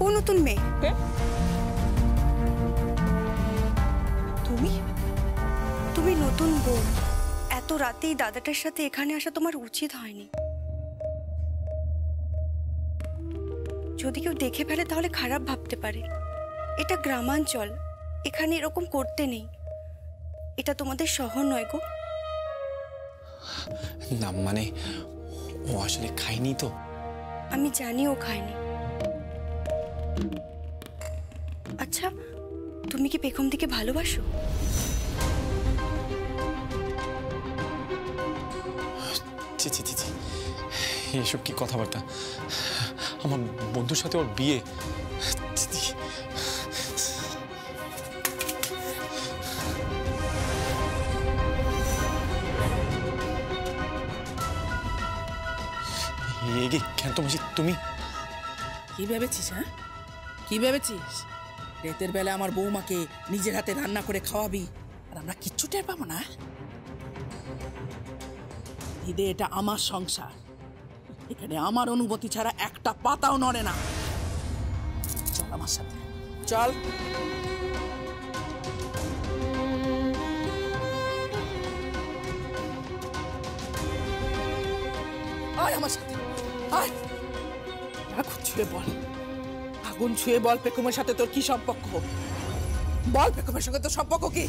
ও নতুন মেয়ে। তুমি তুমি নতুন বউ। এত রাতেই দাদাটার সাথে এখানে আসা তোমার উচিত হয়নি। যদি কেউ দেখে ফেলে তাহলে খারাপ ভাবতে পারে। এটা গ্রামাঞ্চল, এখানে এরকম করতে নেই। এটা তোমাদের শহর নয় গো। না মানে ও আসলে খায়নি তো। আমি জানি ও খায়নি। আচ্ছা, তুমি কি পেখম দিকে ভালোবাসো? ছি ছি ছি ছি, এসব কি কথাবার্তা? আমার বন্ধুর সাথে ওর বিয়ে। কেন তো তুমি কি ভেবেছিস? হ্যাঁ, কি ভেবেছিস? রাতের বেলা আমার বৌমাকে নিজের হাতে রান্না করে খাওয়াবি আর আমরা কিচ্ছু টের পাবো না? ঈদে এটা আমার সংসার, এখানে আমার অনুমতি ছাড়া একটা পাতাও নড়ে না। চল আমার সাথে, চল। আয় আমার সাথে, আয়। আগুন ছুঁয়ে বল, আগুন ছুঁয়ে বল পেখমের সাথে তোর কি সম্পর্ক? বল পেখমের সঙ্গে তোর সম্পর্ক কি?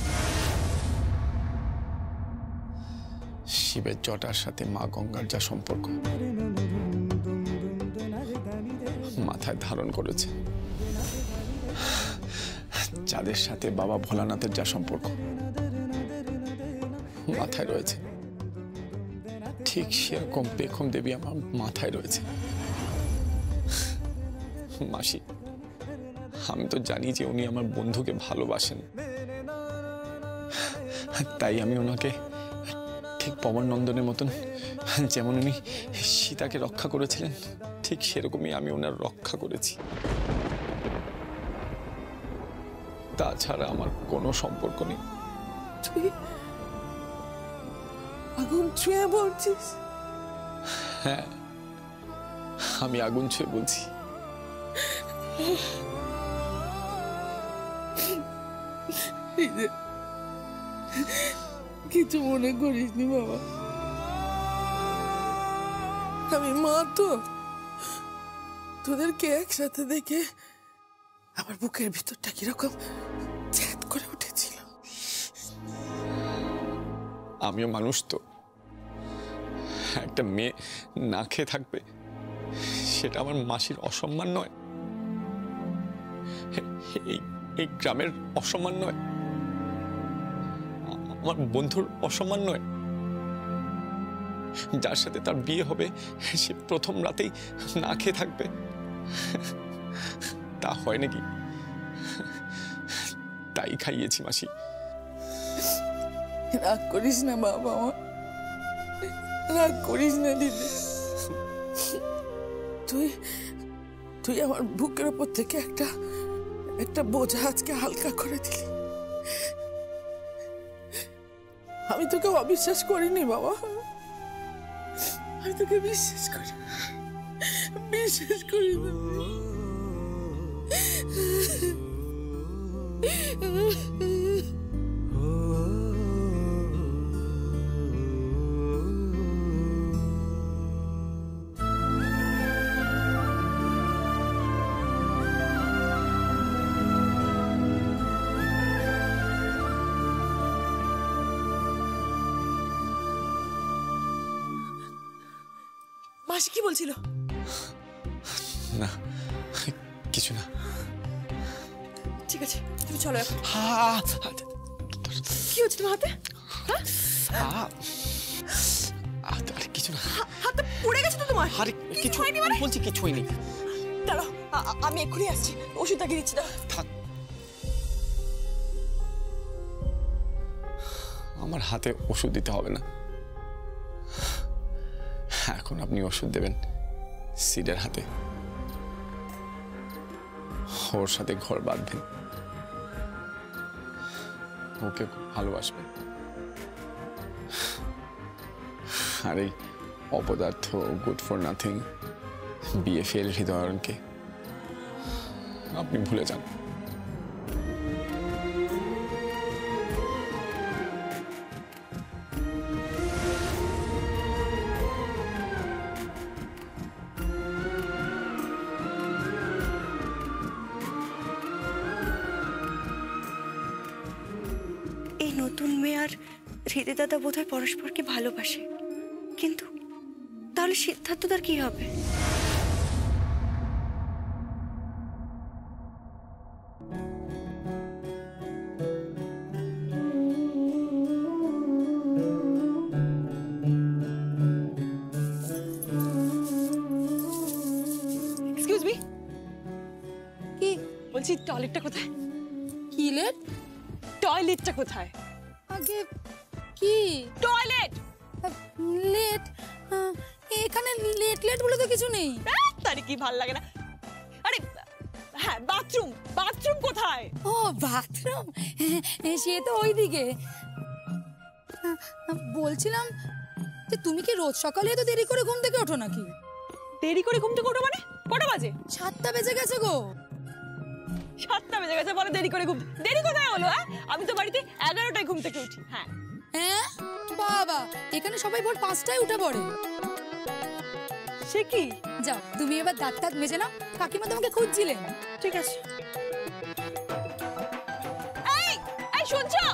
শিবের জটার সাথে মা গঙ্গার যা সম্পর্ক মাথায় ধারণ করেছে, যাদের সাথে বাবা ভোলানাথের যা সম্পর্ক মাথায় রয়েছে, ঠিক সেরকম পেখম দেবী আমার মাথায় রয়েছে। মাসি, আমি তো জানি যে উনি আমার বন্ধুকে ভালোবাসেন, তাই আমি ওনাকে ঠিক পবন নন্দনের মতন যেমন উনি সীতাকে রক্ষা করেছিলেন ঠিক সেরকমই আমি ওনার রক্ষা করেছি। তাছাড়া আমার কোনো সম্পর্ক নেই। তুই আগুন ছুঁয়ে বলছিস? হ্যাঁ, আমি আগুন ছুঁয়ে বলছি। কিছু মনে করিসনি বাবা, আমি মা তো। তোদেরকে একসাথে দেখে আমার বুকের ভিতরটা কিরকম চ্যাত করে উঠেছিল। আমিও মানুষ তো, একটা মেয়ে না খেয়ে থাকবে সেটা আমার মাসির অসম্মান নয়, এই গ্রামের অসম্মান নয়, আমার বন্ধুর অসম্মান নয়। যার সাথে তার বিয়ে হবে সে প্রথম রাতেই না খেয়ে থাকবে, তা হয় নাকি? তাই খাইয়েছি মাসি। রাগ করিস না বাবা, আমার রাগ করিস না দিদি। তুই তুই আমার বুকের উপর থেকে একটা বোঝা আজকে হালকা করে দিলি। আমি তোকে অবিশ্বাস করিনি বাবা, আমি তোকে বিশ্বাস করি, বিশ্বাস করি। মাসি কি বলছিল? না, কিছু না। ঠিক আছে, তুমি চলো এখন। কি হচ্ছে তোমার হাতে? আরে কিছু না। হাতটা পুড়ে গেছে তো তোমার? আরে কিছু হয়নি মানে? বলছি কিছু হয়নি। দাঁড়াও, আমি এক্ষুনি আসছি, ওষুধ লাগিয়ে দিচ্ছি। দাঁড়াও। থাক, আমার হাতে ওষুধ দিতে হবে না। এখন আপনি ওষুধ দেবেন সিডের হাতে, ওর সাথে ঘর বাঁধবেন, ওকে খুব ভালোবাসবেন। আর এই অপদার্থ গুড ফর নাথিং বিএফএল হৃদয়কে আপনি ভুলে যান। এই নতুন মেয়ে আর হৃদয় দাদা বোধহয় পরস্পরকে ভালোবাসে, কিন্তু তাহলে সিদ্ধার্থদার কি হবে? এক্সকিউজ মি, কি বলছি? টয়লেটটা কোথায়? কি লেট? টয়লেটটা কোথায়? আগে কি টয়লেট লেট? এখানে লেট লেট বলে তো কিছু নেই। তারে কি ভাল লাগে না। আরে হ্যাঁ, বাথরুম, বাথরুম কোথায়? ও বাথরুম, সে তো ওইদিকে। বলছিলাম যে তুমি কি রোজ সকালে এত দেরি করে ঘুম থেকে ওঠো নাকি? দেরি করে ঘুম থেকে ওঠো মানে? কটা বাজে? 7টা বেজে গেছে গো। 7টা বেজে গেছে বলে দেরি করে ঘুম? দেরি কোথায় হলো? আমি তো বাড়িতে 11টায় ঘুম থেকে উঠি। হ্যাঁ হ্যাঁ বাবা, এখানে সবাই ভোর 5টায় উঠে পড়ে। সে কি? যাও তুমি এবার দাঁত টাত মেজে নাও, কাকিমা তোমাকে খুঁজছিলেন। ঠিক আছে। এই এই শুনছো?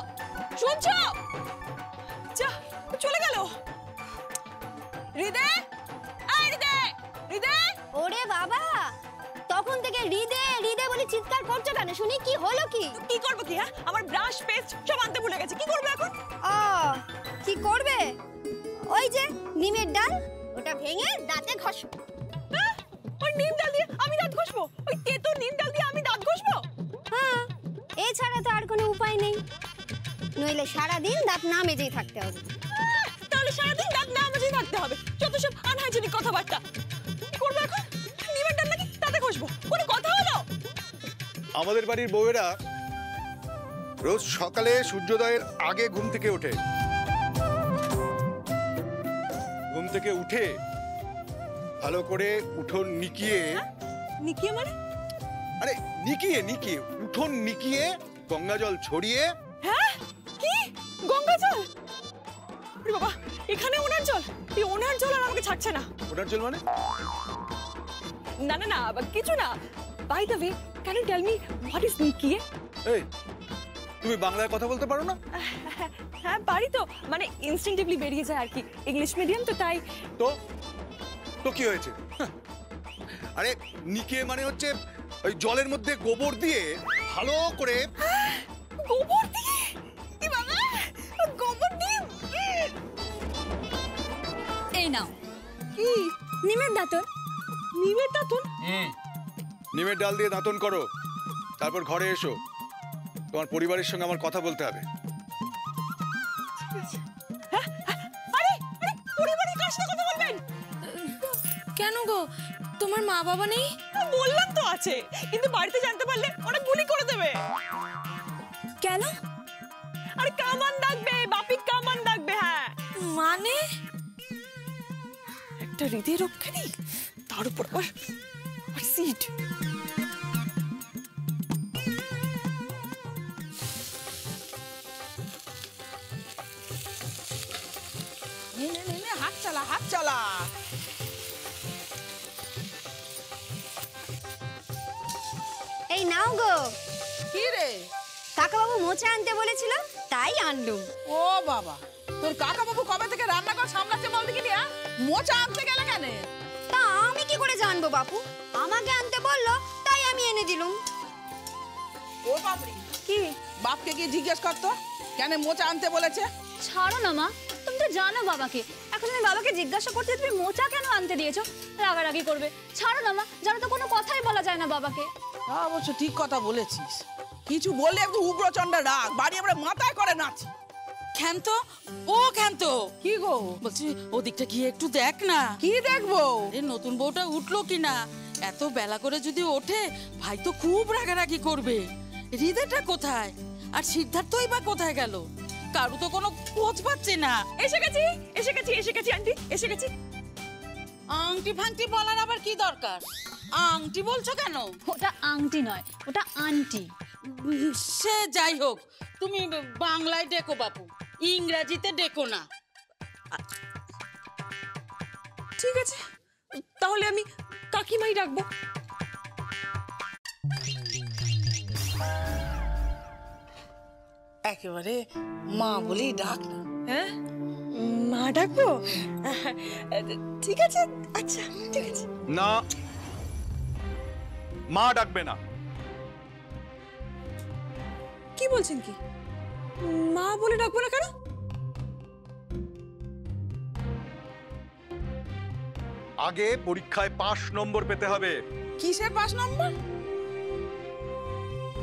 শুনছো? যা চলে গেল। হৃদয়, এই হৃদয়, হৃদয়। ওরে বাবা, তখন থেকে হৃদয় হৃদয় বলে চিৎকার করছো কেন শুনি? কি হলো কি? কি করবো কি? হ্যাঁ, আমার ব্রাশ পেস্ট সব আনতে ভুলে গেছে। কি করবো এখন? কি করবে? ওই যে নিমের ডাল, ওটা ভেঙে দাঁতে ঘষো। হ্যাঁ? ওই নিম ডাল দিয়ে আমি দাঁত ঘষবো? ওই তেতো নিম ডাল দিয়ে আমি দাঁত ঘষবো? হ্যাঁ, এছাড়া তো আর কোনো উপায় নেই, নইলে সারাদিন দাঁত না মেজেই থাকতে হবে। তাহলে সারাদিন দাঁত না মেজেই থাকতে হবে? যত সব আনহাইজেনিক কথাবার্তা। কি করবো এখন? নিমের ডাল নাকি দাঁতে ঘষবো? কোনো কথা হলো? আমাদের বাড়ির বউয়েরা রোজ সকালে সূর্যোদয়ের আগে ঘুম থেকে ওঠে। ঘুম থেকে উঠে ভালো করে উঠোন নিকিয়ে, নিকিয়ে মানে? আরে নিকিয়ে নিকিয়ে উঠোন নিকিয়ে গঙ্গা জল ছড়িয়ে। হ্যাঁ? কি? গঙ্গা জল? আরে বাবা, এখানে ওনার জল? এই ওনার জল আর আমাকে ছাড়ছে না। ওটার জল মানে? না না না, কিছু না। By the way, can you tell me what is নিকিয়ে? এই তুমি বাংলায় কথা বলতে পারো না? হ্যাঁ পারি তো, মানে ইনস্টিংটিভলি বেরিয়ে যায় আর কি। ইংলিশ মিডিয়াম তো তাই। তো তো কি হয়েছে? আরে নিকিয়ে মানে হচ্ছে ওই জলের মধ্যে গোবর দিয়ে ভালো করে। গোবর দিয়ে? কি বাবা, গোবর দিয়ে? এই নাও কি? নিমের দাঁতন। নিমের দাঁতন? নিমের ডাল দিয়ে দাঁতন করো, তারপর ঘরে এসো। তোমার পরিবারের সঙ্গে আমার কথা বলতে হবে। আরে আরে, পরিবারের কার সাথে কথা বলবেন? কেন গো, তোমার মা বাবা নেই? বললাম তো আছে, কিন্তু বাড়িতে জানতে পারলে ওরা গুলি করে দেবে। কেন? আরে কামান ডাকবে, বাপি কামান ডাকবে। হ্যাঁ মানে? একটা হৃদয় রক্ষা নেই, তার উপর আবার সিট। হাত চালা, হাত চালা। এই নাও গো। কি রে? কাকাবাবু মোচা আনতে বলেছিল, তাই আনলুম। ও বাবা, তোর কাকা বাবু কবে থেকে রান্নাঘর সামলাচ্ছে বল দেখিনি? মোচা আনতে গেলে কেন? তা আমি কি করে জানবো বাপু? আমাকে আনতে বললো, তাই আমি এনে দিলুম। ও বাবরি, কি? বাপকে গিয়ে জিজ্ঞেস করতো কেন মোচা আনতে বলেছে। ছাড়ো না মা, তুমি তো জানো বাবাকে। এখন তুমি বাবাকে জিজ্ঞাসা করতে তুমি মোচা কেন আনতে দিয়েছো? রাগারাগি করবে। ছাড়ো না মা, জানো তো কোনো কথাই বলা যায় না বাবাকে। অবশ্য ঠিক কথা বলেছিস, কিছু বললে একটু উগ্রচণ্ডা রাগ, বাড়ি আমরা মাথায় করে নাচ। ক্ষান্ত, ও ক্ষান্ত, কি গো? বলছি ওদিকটা গিয়ে একটু দেখ না। কি দেখবো? এ নতুন বউটা উঠলো কিনা? এত বেলা করে যদি ওঠে ভাই তো খুব রাগারাগি করবে। হৃদয়টা কোথায়? আর সিদ্ধার্থই বা কোথায় গেল? কারু তো কোনো খোঁজ পাচ্ছে না। এসে গেছি, এসে গেছি, এসে গেছি আন্টি, এসে গেছি। আংটি ফাংটি বলার আবার কি দরকার? আংটি বলছো কেন? ওটা আংটি নয়, ওটা আন্টি। সে যাই হোক, তুমি বাংলায় ডেকো বাপু, ইংরেজিতে ডেকো না। ঠিক আছে, তাহলে আমি কাকিমাই ডাকবো। একেবারে মা বলেই ডাক না। হ্যাঁ, মা ডাকবো? ঠিক আছে, আচ্ছা ঠিক আছে। না, মা ডাকবে না। কি বলছেন কি? মা বলে ডাকবো না কেন? আগে পরীক্ষায় 5 নম্বর পেতে হবে। কিসের 5 নম্বর?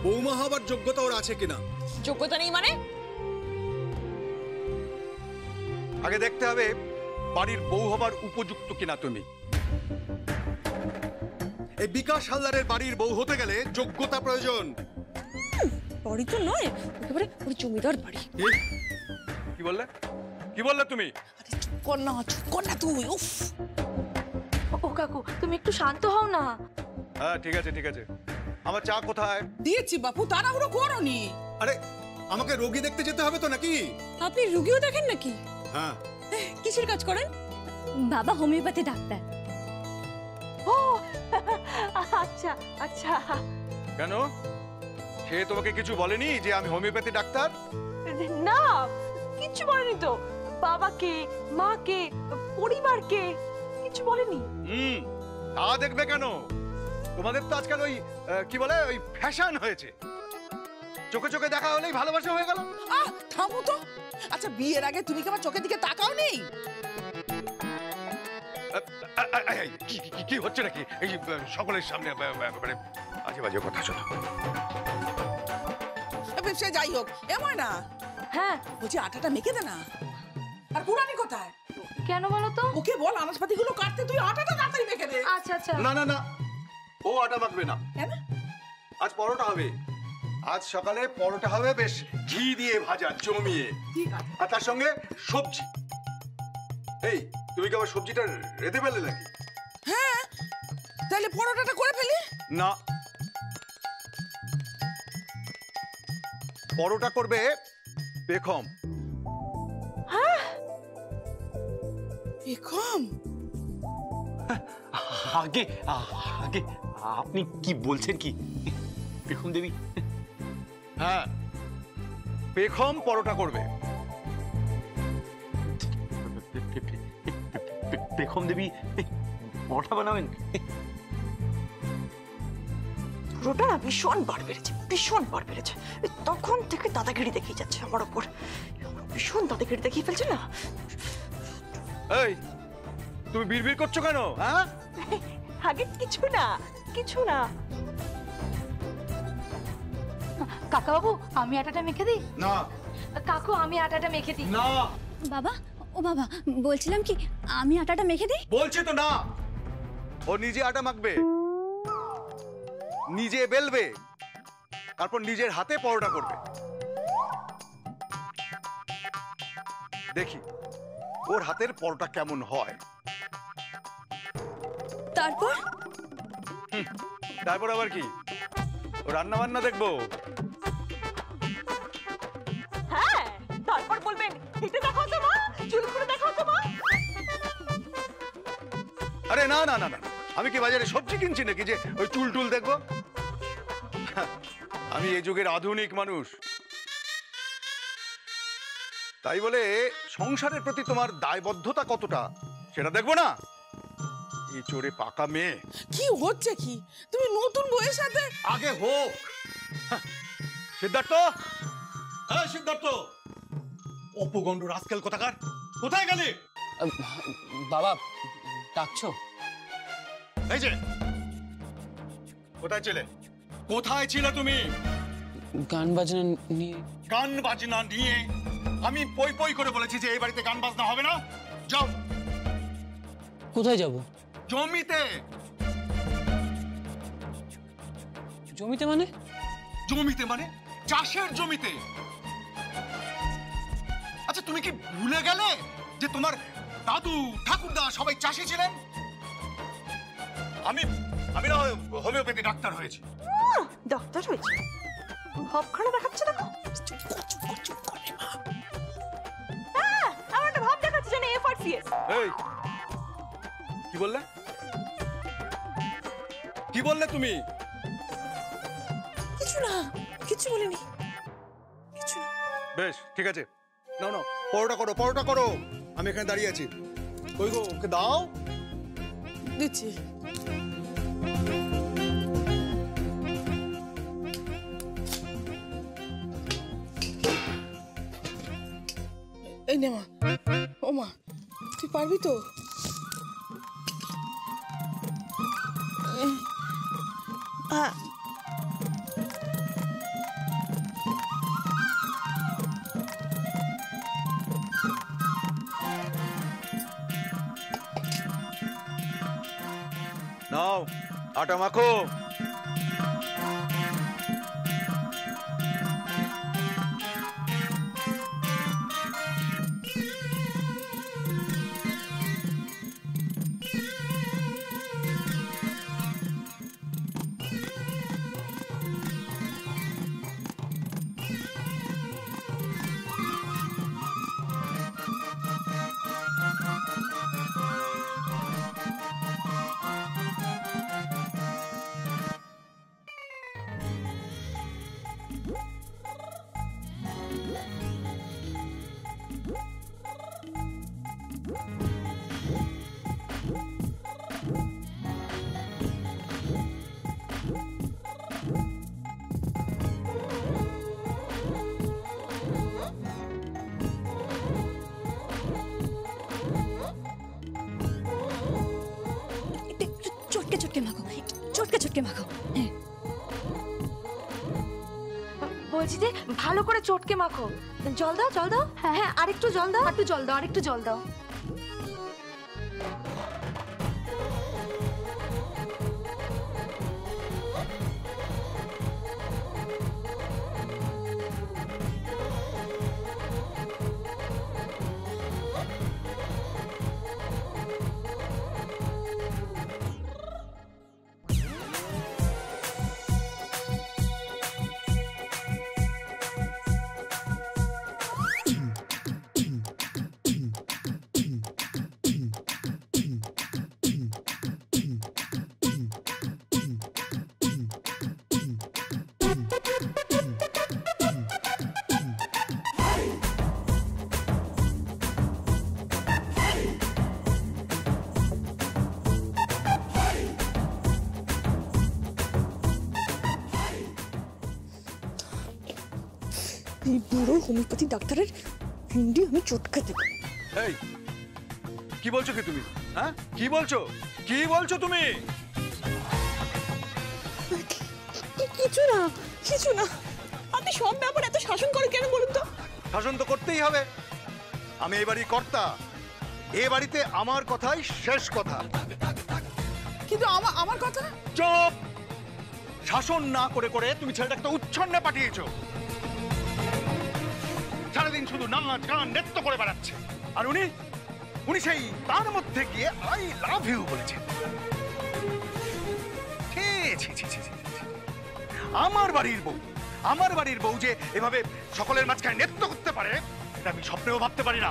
বৌমা হবার যোগ্যতা ওর আছে কিনা যোগ্যতা নেই মানে? আগে দেখতে হবে বাড়ির বউ হবার উপযুক্ত কিনা তুমি। এই বিকাশ হালদারের বাড়ির বউ হতে গেলে যোগ্যতা প্রয়োজন। বাড়ি তো নয়, একেবারে ওই জমিদার বাড়ি। কি বললে? কি বললে তুমি? আরে চুপ কর না তুই। উফ, ও কাকু, তুমি একটু শান্ত হও না। হ্যাঁ ঠিক আছে ঠিক আছে। আমার চা কোথায়? দিয়েছি বাপু, তাড়াহুড়ো করোনি। আরে আমাকে রোগী দেখতে যেতে হবে তো নাকি? আপনি রুগীও দেখেন নাকি? হ্যাঁ। কিসের কাজ করেন? বাবা হোমিওপ্যাথি ডাক্তার। ও আচ্ছা আচ্ছা। কেন, সে তোমাকে কিছু বলেনি যে আমি হোমিওপ্যাথি ডাক্তার? না, কিচ্ছু বলেনি তো। বাবাকে, মাকে, পরিবারকে কিছু বলেনি। তা দেখবে কেন? তোমাদের তো আজকাল ওই কি বলে ওই ফ্যাশন হয়েছে। চোখে চোখে দেখা হলেই ভালোবাসা হয়ে গেল। থামো তো। আচ্ছা, বিয়ের আগে তুমি কি আমার চোখের দিকে তাকাও নেই? কি হচ্ছে নাকি এই সকলের সামনে মানে আজে বাজে কথা শোনো। সে যাই হোক, এমন না। হ্যাঁ, বলছি আটাটা মেখে দে না। আর পুরানি কোথায়? কেন বলো তো? ওকে বল আনাজপাতি গুলো কাটতে, তুই আটাটা তাড়াতাড়ি মেখে দে। আচ্ছা আচ্ছা। না না না, ও আটা মাখবে না। কেন? আজ পরোটা হবে। আজ সকালে পরোটা হবে বেশ ঘি দিয়ে ভাজা জমিয়ে। ঠিক আছে। আর তার সঙ্গে সবজি। এই তুমি কি আবার সবজিটা রেঁধে ফেললে নাকি? হ্যাঁ, তাহলে পরোটাটা করে ফেলি। না, পরোটা করবে বেগম। বেগম? আগে আগে আপনি কি বলছেন কি বেগম দেবী? হ্যাঁ, বেগম পরোটা করবে। বেগম দেবী পরোটা বানাবেন? পুরোটা না ভীষণ বার বেড়েছে, ভীষণ বার বেড়েছে। তখন থেকে দাদাগিরি দেখিয়ে যাচ্ছে আমার ওপর, ভীষণ দাদাগিরি দেখিয়ে ফেলছে না। এই তুমি বিড়বিড় করছো কেন? হ্যাঁ, আগে কিছু না কিছু না। কাকা বাবু, আমি আটাটা মেখে দিই? না কাকু, আমি আটাটা মেখে দিই? না বাবা, ও বাবা, বলছিলাম কি আমি আটাটা মেখে দিই? বলছি তো না। ও নিজে আটা মাখবে, নিজে বেলবে, তারপর নিজের হাতে পরোটা করবে। দেখি ওর হাতের পরোটা কেমন হয়। তারপর তারপর আবার কি, ও রান্না বান্না দেখবো। হ্যাঁ, তারপর বলবেন হেঁটে দেখাও তো মা, চুল করে দেখাও তো মা। আরে না না না না, আমি কি বাজারে সবজি কিনছি নাকি যে ওই চুল টুল দেখবো? আমি এই যুগের আধুনিক মানুষ। তাই বলে সংসারের প্রতি তোমার দায়বদ্ধতা কতটা সেটা দেখবো না? এই চোরে পাকা মেয়ে। কি হচ্ছে কি? তুমি নতুন বউয়ের সাথে? আগে হোক। সিদ্ধার্থ, হ্যাঁ সিদ্ধার্থ, অপগণ্ড রাস্কেল কোথাকার, কোথায় গেলে? বাবা ডাকছো? এই যে, কোথায় ছিলে? কোথায় ছিলে তুমি? গান বাজনা নিয়ে। গান বাজনা নিয়ে? আমি পই পই করে বলেছি যে এই বাড়িতে গান বাজনা হবে না। যাও। কোথায় যাব? জমিতে। জমিতে মানে? জমিতে মানে চাষের জমিতে। আচ্ছা তুমি কি ভুলে গেলে যে তোমার দাদু ঠাকুরদা সবাই চাষি ছিলেন? আমি না হোমিওপ্যাথি ডাক্তার হয়েছি। ডাক্তার হয়েছে, ভাবখানা দেখাচ্ছে দেখো। আমার একটা ভাব দেখাচ্ছে জানি এফআরসিএস। এই কি বললে? কি বললে তুমি? কিছু না, কিছু বলিনি, কিছু না। বেশ ঠিক আছে, নাও নাও পরোটা করো, পরোটা করো। আমি এখানে দাঁড়িয়ে আছি। কই গো, ওকে দাও। দিচ্ছি। এই নে মা। ও মা, তুই পারবি তো? নাও আটা মাখো। চটকে চটকে মাখো, চটকে চটকে মাখো। হ্যাঁ, বলছি যে ভালো করে চটকে মাখো। জল দাও, জল দাও। হ্যাঁ, আরেকটু জল দাও, একটু জল দাও, আরেকটু জল দাও। এই বুড়ো হোমিওপ্যাথি ডাক্তারের হিন্দি আমি চটকে দেবো। এই কি বলছো কি তুমি? হ্যাঁ কি বলছো? কি বলছো তুমি? কিছু না, কিছু না। আপনি সব ব্যাপার এত শাসন করেন কেন বলুন তো? শাসন তো করতেই হবে। আমি এই বাড়ির কর্তা, এ বাড়িতে আমার কথাই শেষ কথা। কিন্তু আমার কথা। চুপ! শাসন না করে করে তুমি ছেলেটাকে তো উচ্ছন্নে পাঠিয়েছো। সারাদিন শুধু নাচ গান নৃত্য করে বেড়াচ্ছে, আর উনি সেই তার মধ্যে গিয়ে আই লাভ ইউ বলেছে। আমার বাড়ির বউ যে এভাবে সকলের মাঝখানে নৃত্য করতে পারে, এটা আমি স্বপ্নেও ভাবতে পারি না।